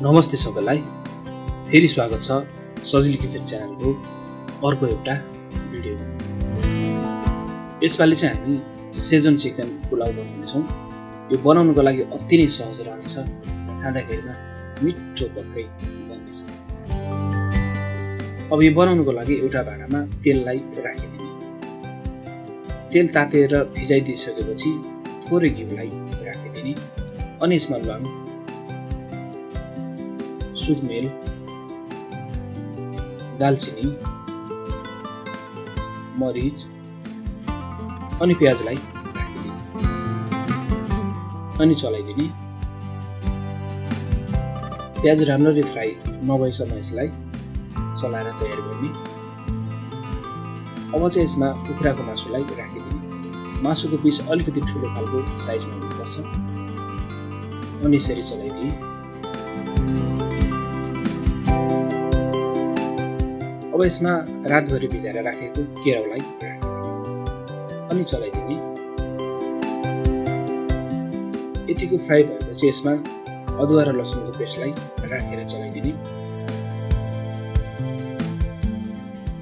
नमस्ते सबैलाई, फेरि स्वागत छ सजिलो किचन च्यानलको अर्को एउटा भिडियो। यसपालि चाहिँ हामी सेजन चिकन पुलाउ बनाउनेछौँ। यो बनाउनुको लागि अति नै सहज रहनेछ, खाँदाखेरिमा मिठो पक्कै बन्नेछ। अब यो बनाउनुको लागि एउटा भाँडामा तेललाई राखिदिने। तेल तातेर भिजाइदिइसकेपछि थोरै घिउलाई राखिदिने अनि यसमा ल्वाङ, सुर्मेल, दालचिनी, मरिच अनि प्याजलाई राखिदिने अनि चलाइदिने। प्याज राम्ररी फ्राई नभएसम्म यसलाई चलाएर तयार गर्ने। अब चाहिँ यसमा कुखुराको मासुलाई राखिदिने। मासुको पिस अलिकति ठुलो खालको साइजमा हुनुपर्छ अनि यसरी चलाइदिने। अब यसमा रातभरि भिजाएर राखेको केराउलाई राखिदिने अनि चलाइदिने। यतिको फ्राई भएपछि यसमा अदुवा र लसुनको पेस्टलाई राखेर चलाइदिने।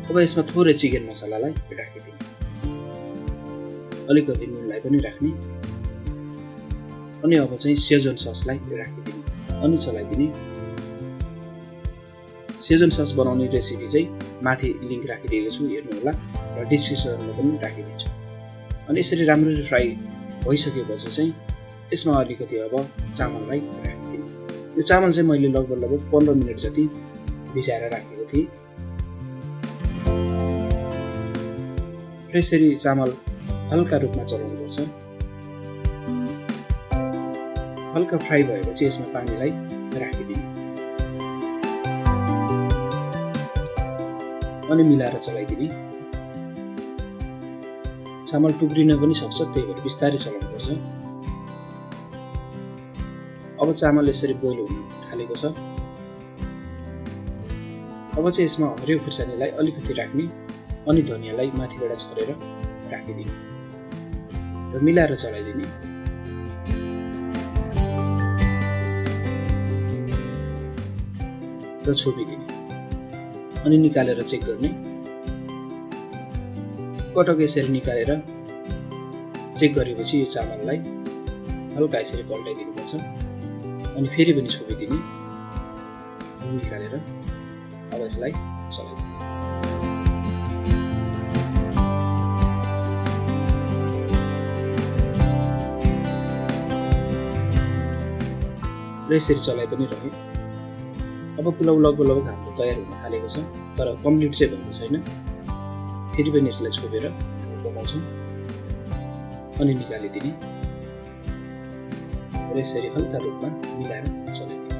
अब यसमा थोरै चिकन मसलालाई राखिदिने, अलिकति नुनलाई पनि राख्ने अनि अब चाहिँ सेजवान ससलाई राखिदिने अनि चलाइदिने। सेजवान सस बनाउने रेसिपी चाहिँ माथि लिङ्क राखिदिएको छु, हेर्नु होला, र डिस्क्रिप्सनमा पनि राखिदिन्छु। अनि यसरी राम्ररी फ्राई भइसकेपछि चाहिँ यसमा अलिकति अब चामललाई राखिदिने। यो चामल चाहिँ मैले लगभग 15 मिनट जति भिजाएर राखेको थिएँ। यसरी चामल हल्का रूपमा चलाउनुपर्छ। हल्का फ्राई भएपछि यसमा पानीलाई राखिदिने अनि मिलाएर चलाइदिने। चामल टुक्रिन पनि सक्छ, त्यही भएर बिस्तारै चलाउनुपर्छ। अब चामल यसरी बोइल हुन थालेको छ। अब चाहिँ यसमा हरियो खुर्सानीलाई अलिकति राख्ने अनि धनियालाई माथिबाट छरेर राखिदिने र मिलाएर चलाइदिने। र छोपिदिने अनि निकालेर चेक गर्ने। पटक यसरी निकालेर चेक गरेपछि यो चामललाई हल्का यसरी पल्टाइदिनुपर्छ अनि फेरि पनि छोपिदिने, निकालेर अब यसलाई चलाइदिने। र यसरी चलाइ पनि रह्यो। अब पुलाउ लगभग हाम्रो तयार हुन थालेको छ, तर कम्प्लिट चाहिँ भएको छैन। फेरि पनि यसलाई छोपेर पकाउँछौँ अनि निकालिदिने र यसरी हल्का रूपमा मिलाएर चलाइदिने।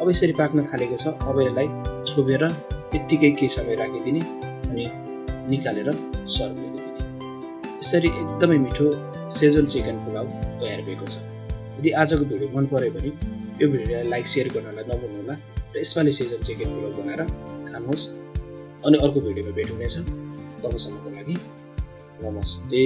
अब यसरी पाक्न थालेको छ। अब यसलाई छोपेर यत्तिकै केही समय राखिदिने अनि निकालेर सर्भ गरिदिने। यसरी एकदमै मिठो सेजवान चिकन पुलाउ तयार भएको छ। यदि आजको भिडियो मन पर्यो भने यो भिडियोलाई लाइक सेयर गर्नलाई नभुल्नुहोला र यसपालि सेजवान चिकन पुलाउ बनाएर खानुहोस्। अनि अर्को भिडियोमा भेट हुनेछ। तबसम्मको लागि नमस्ते।